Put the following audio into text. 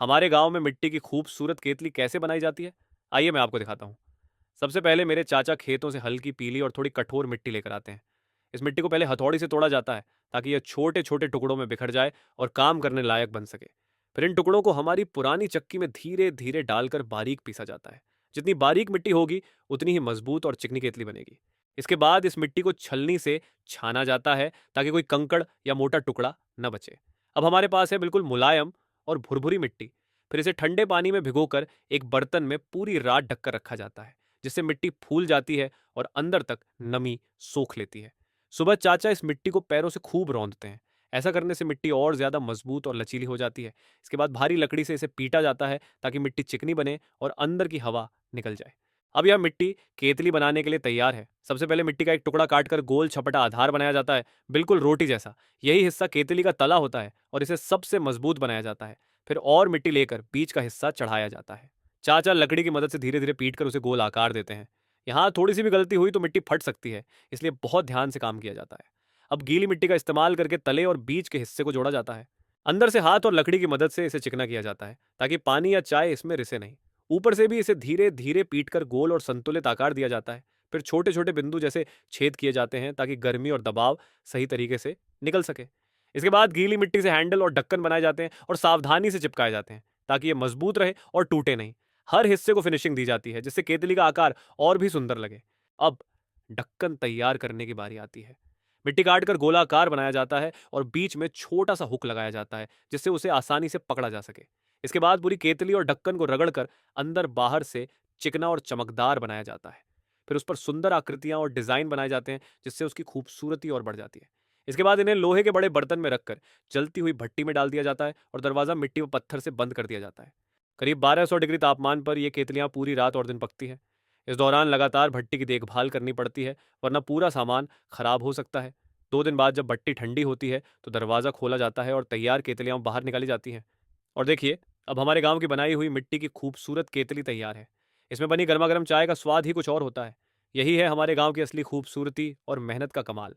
हमारे गांव में मिट्टी की खूबसूरत केतली कैसे बनाई जाती है, आइए मैं आपको दिखाता हूँ। सबसे पहले मेरे चाचा खेतों से हल्की पीली और थोड़ी कठोर मिट्टी लेकर आते हैं। इस मिट्टी को पहले हथौड़ी से तोड़ा जाता है ताकि यह छोटे छोटे टुकड़ों में बिखर जाए और काम करने लायक बन सके। फिर इन टुकड़ों को हमारी पुरानी चक्की में धीरे धीरे डालकर बारीक पीसा जाता है। जितनी बारीक मिट्टी होगी उतनी ही मजबूत और चिकनी केतली बनेगी। इसके बाद इस मिट्टी को छलनी से छाना जाता है ताकि कोई कंकड़ या मोटा टुकड़ा न बचे। अब हमारे पास है बिल्कुल मुलायम और भुरभुरी मिट्टी। फिर इसे ठंडे पानी में भिगोकर एक बर्तन में पूरी रात ढककर रखा जाता है, जिससे मिट्टी फूल जाती है और अंदर तक नमी सोख लेती है। सुबह चाचा इस मिट्टी को पैरों से खूब रौंदते हैं। ऐसा करने से मिट्टी और ज्यादा मजबूत और लचीली हो जाती है। इसके बाद भारी लकड़ी से इसे पीटा जाता है ताकि मिट्टी चिकनी बने और अंदर की हवा निकल जाए। अब यह मिट्टी केतली बनाने के लिए तैयार है। सबसे पहले मिट्टी का एक टुकड़ा काटकर गोल छपटा आधार बनाया जाता है, बिल्कुल रोटी जैसा। यही हिस्सा केतली का तला होता है और इसे सबसे मजबूत बनाया जाता है। फिर और मिट्टी लेकर बीच का हिस्सा चढ़ाया जाता है। चाचा लकड़ी की मदद से धीरे धीरे पीट कर उसे गोल आकार देते हैं। यहाँ थोड़ी सी भी गलती हुई तो मिट्टी फट सकती है, इसलिए बहुत ध्यान से काम किया जाता है। अब गीली मिट्टी का इस्तेमाल करके तले और बीच के हिस्से को जोड़ा जाता है। अंदर से हाथ और लकड़ी की मदद से इसे चिकना किया जाता है ताकि पानी या चाय इसमें रिसे नहीं। ऊपर से भी इसे धीरे धीरे पीटकर गोल और संतुलित आकार दिया जाता है। फिर छोटे छोटे बिंदु जैसे छेद किए जाते हैं ताकि गर्मी और दबाव सही तरीके से निकल सके। इसके बाद गीली मिट्टी से हैंडल और ढक्कन बनाए जाते हैं और सावधानी से चिपकाए जाते हैं ताकि ये मजबूत रहे और टूटे नहीं। हर हिस्से को फिनिशिंग दी जाती है जिससे केतली का आकार और भी सुंदर लगे। अब ढक्कन तैयार करने की बारी आती है। मिट्टी काटकर गोलाकार बनाया जाता है और बीच में छोटा सा हुक लगाया जाता है जिससे उसे आसानी से पकड़ा जा सके। इसके बाद पूरी केतली और ढक्कन को रगड़कर अंदर बाहर से चिकना और चमकदार बनाया जाता है। फिर उस पर सुंदर आकृतियां और डिजाइन बनाए जाते हैं जिससे उसकी खूबसूरती और बढ़ जाती है। इसके बाद इन्हें लोहे के बड़े बर्तन में रखकर जलती हुई भट्टी में डाल दिया जाता है और दरवाजा मिट्टी व पत्थर से बंद कर दिया जाता है। करीब 1200 डिग्री तापमान पर ये केतलियां पूरी रात और दिन पकती हैं। इस दौरान लगातार भट्टी की देखभाल करनी पड़ती है, वरना पूरा सामान खराब हो सकता है। 2 दिन बाद जब भट्टी ठंडी होती है तो दरवाज़ा खोला जाता है और तैयार केतलियां बाहर निकाली जाती हैं। और देखिए, अब हमारे गांव की बनाई हुई मिट्टी की खूबसूरत केतली तैयार है। इसमें बनी गर्मा गर्म चाय का स्वाद ही कुछ और होता है। यही है हमारे गांव की असली खूबसूरती और मेहनत का कमाल।